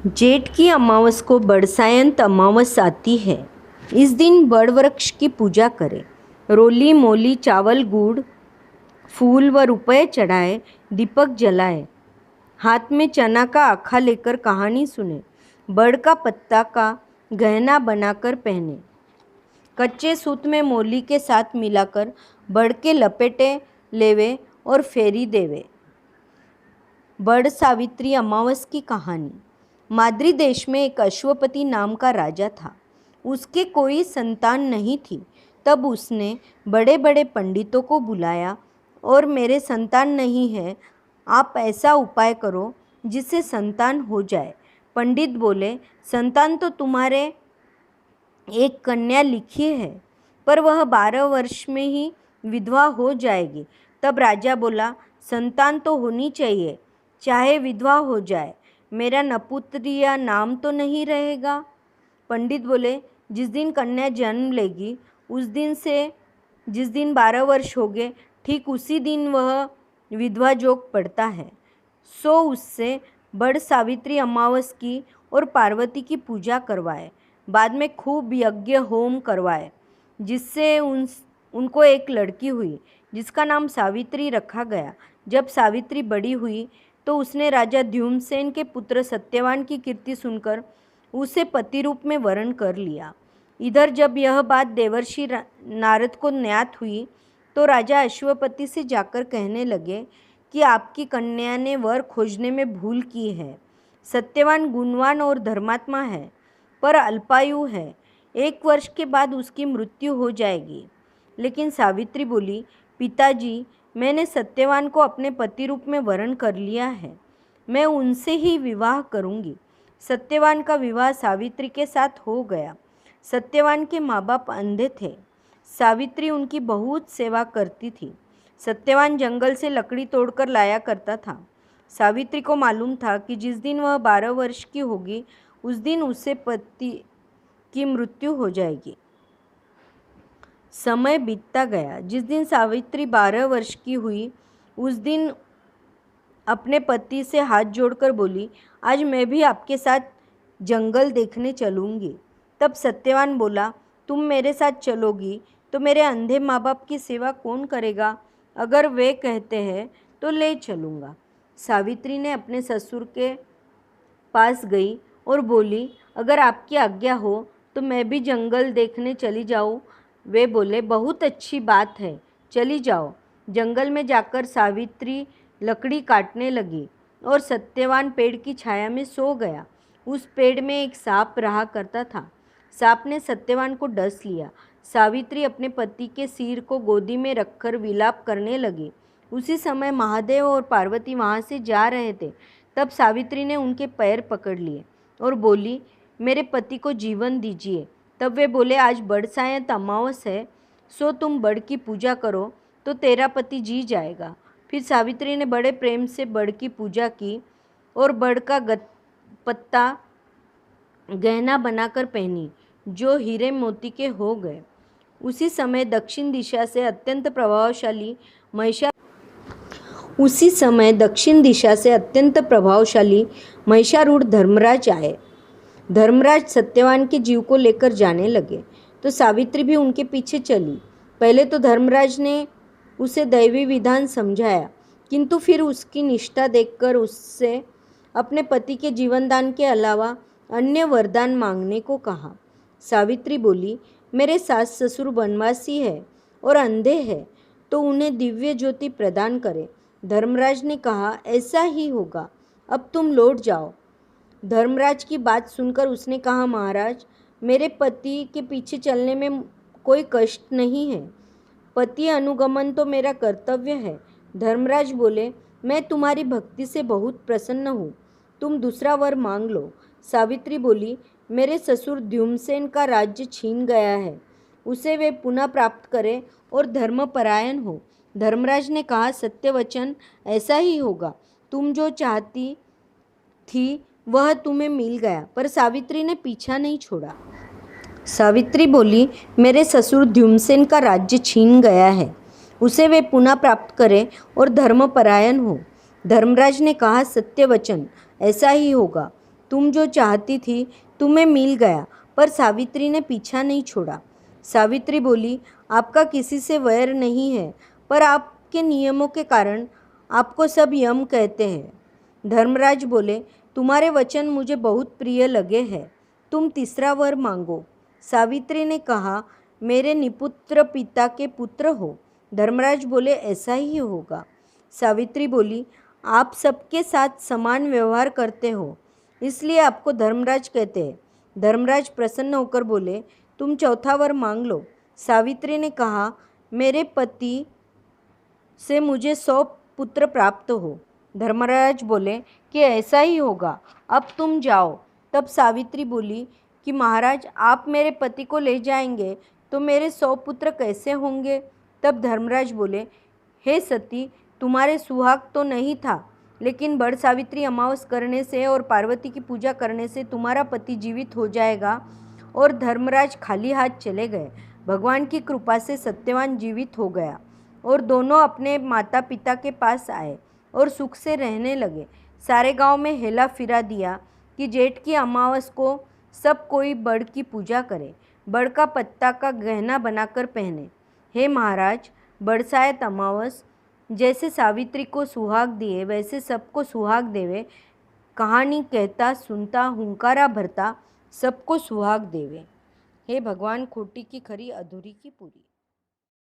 जेठ की अमावस को बड़सायंत अमावस आती है। इस दिन बड़ वृक्ष की पूजा करें। रोली मोली चावल गुड़ फूल व रुपए चढ़ाए, दीपक जलाए, हाथ में चना का आखा लेकर कहानी सुने, बड़ का पत्ता का गहना बनाकर पहने, कच्चे सूत में मोली के साथ मिलाकर बड़ के लपेटे लेवे और फेरी देवे। बड़ सावित्री अमावस की कहानी। माद्री देश में एक अश्वपति नाम का राजा था। उसके कोई संतान नहीं थी। तब उसने बड़े बड़े पंडितों को बुलाया और मेरे संतान नहीं है, आप ऐसा उपाय करो जिससे संतान हो जाए। पंडित बोले, संतान तो तुम्हारे एक कन्या लिखी है, पर वह 12 वर्ष में ही विधवा हो जाएगी। तब राजा बोला, संतान तो होनी चाहिए, चाहे विधवा हो जाए, मेरा नपुत्रिया नाम तो नहीं रहेगा। पंडित बोले, जिस दिन कन्या जन्म लेगी उस दिन से जिस दिन 12 वर्ष हो गए, ठीक उसी दिन वह विधवा जोग पड़ता है। सो उससे बड़ सावित्री अमावस की और पार्वती की पूजा करवाए। बाद में खूब यज्ञ होम करवाए, जिससे उनको एक लड़की हुई जिसका नाम सावित्री रखा गया। जब सावित्री बड़ी हुई तो उसने राजा द्युम्नसेन के पुत्र सत्यवान की कीर्ति सुनकर उसे पति रूप में वरण कर लिया। इधर जब यह बात देवर्षि नारद को ज्ञात हुई तो राजा अश्वपति से जाकर कहने लगे कि आपकी कन्या ने वर खोजने में भूल की है। सत्यवान गुणवान और धर्मात्मा है, पर अल्पायु है। 1 वर्ष के बाद उसकी मृत्यु हो जाएगी। लेकिन सावित्री बोली, पिताजी, मैंने सत्यवान को अपने पति रूप में वरण कर लिया है, मैं उनसे ही विवाह करूंगी। सत्यवान का विवाह सावित्री के साथ हो गया। सत्यवान के माँ बाप अंधे थे। सावित्री उनकी बहुत सेवा करती थी। सत्यवान जंगल से लकड़ी तोड़कर लाया करता था। सावित्री को मालूम था कि जिस दिन वह 12 वर्ष की होगी उस दिन उससे पति की मृत्यु हो जाएगी। समय बीतता गया। जिस दिन सावित्री 12 वर्ष की हुई उस दिन अपने पति से हाथ जोड़कर बोली, आज मैं भी आपके साथ जंगल देखने चलूँगी। तब सत्यवान बोला, तुम मेरे साथ चलोगी तो मेरे अंधे माँ बाप की सेवा कौन करेगा? अगर वे कहते हैं तो ले चलूँगा। सावित्री ने अपने ससुर के पास गई और बोली, अगर आपकी आज्ञा हो तो मैं भी जंगल देखने चली जाऊँ। वे बोले, बहुत अच्छी बात है, चली जाओ। जंगल में जाकर सावित्री लकड़ी काटने लगी और सत्यवान पेड़ की छाया में सो गया। उस पेड़ में एक सांप रहा करता था। सांप ने सत्यवान को डस लिया। सावित्री अपने पति के सिर को गोदी में रखकर विलाप करने लगी। उसी समय महादेव और पार्वती वहाँ से जा रहे थे। तब सावित्री ने उनके पैर पकड़ लिए और बोली, मेरे पति को जीवन दीजिए। तब वे बोले, आज बड़सायंत अमावस है, सो तुम बड़ की पूजा करो तो तेरा पति जी जाएगा। फिर सावित्री ने बड़े प्रेम से बड़ की पूजा की और बड़ का पत्ता गहना बनाकर पहनी, जो हीरे मोती के हो गए। उसी समय दक्षिण दिशा से अत्यंत प्रभावशाली महिषारूढ़ धर्मराज आए। धर्मराज सत्यवान के जीव को लेकर जाने लगे तो सावित्री भी उनके पीछे चली। पहले तो धर्मराज ने उसे दैवी विधान समझाया, किंतु फिर उसकी निष्ठा देखकर उससे अपने पति के जीवनदान के अलावा अन्य वरदान मांगने को कहा। सावित्री बोली, मेरे सास ससुर वनवासी है और अंधे हैं, तो उन्हें दिव्य ज्योति प्रदान करे। धर्मराज ने कहा, ऐसा ही होगा, अब तुम लौट जाओ। धर्मराज की बात सुनकर उसने कहा, महाराज, मेरे पति के पीछे चलने में कोई कष्ट नहीं है, पति अनुगमन तो मेरा कर्तव्य है। धर्मराज बोले, मैं तुम्हारी भक्ति से बहुत प्रसन्न हूँ, तुम दूसरा वर मांग लो। सावित्री बोली, मेरे ससुर द्युम्नसेन का राज्य छीन गया है, उसे वे पुनः प्राप्त करें और धर्मपरायण हो। धर्मराज ने कहा, सत्य वचन, ऐसा ही होगा, तुम जो चाहती थी वह तुम्हें मिल गया। पर सावित्री ने पीछा नहीं छोड़ा। सावित्री बोली, मेरे ससुर द्युम्नसेन का राज्य छीन गया है, उसे वे पुनः प्राप्त करें और धर्मपरायण हो। धर्मराज ने कहा, सत्य वचन, ऐसा ही होगा, तुम जो चाहती थी तुम्हें मिल गया। पर सावित्री ने पीछा नहीं छोड़ा। सावित्री बोली, आपका किसी से वैर नहीं है, पर आपके नियमों के कारण आपको सब यम कहते हैं। धर्मराज बोले, तुम्हारे वचन मुझे बहुत प्रिय लगे हैं, तुम तीसरा वर मांगो। सावित्री ने कहा, मेरे निपुत्र पिता के पुत्र हो। धर्मराज बोले, ऐसा ही होगा। सावित्री बोली, आप सबके साथ समान व्यवहार करते हो, इसलिए आपको धर्मराज कहते हैं। धर्मराज प्रसन्न होकर बोले, तुम चौथा वर मांग लो। सावित्री ने कहा, मेरे पति से मुझे 100 पुत्र प्राप्त हो। धर्मराज बोले कि ऐसा ही होगा, अब तुम जाओ। तब सावित्री बोली कि महाराज, आप मेरे पति को ले जाएंगे तो मेरे 100 पुत्र कैसे होंगे? तब धर्मराज बोले, हे सती, तुम्हारे सुहाग तो नहीं था, लेकिन बड़ सावित्री अमावस करने से और पार्वती की पूजा करने से तुम्हारा पति जीवित हो जाएगा। और धर्मराज खाली हाथ चले गए। भगवान की कृपा से सत्यवान जीवित हो गया और दोनों अपने माता पिता के पास आए और सुख से रहने लगे। सारे गांव में हेला फिरा दिया कि जेठ की अमावस को सब कोई बड़ की पूजा करे, बड़ का पत्ता का गहना बनाकर पहने। हे महाराज, बरसायत अमावस जैसे सावित्री को सुहाग दिए वैसे सबको सुहाग देवे। कहानी कहता सुनता हुंकारा भरता सबको सुहाग देवे। हे भगवान, खोटी की खरी अधूरी की पूरी।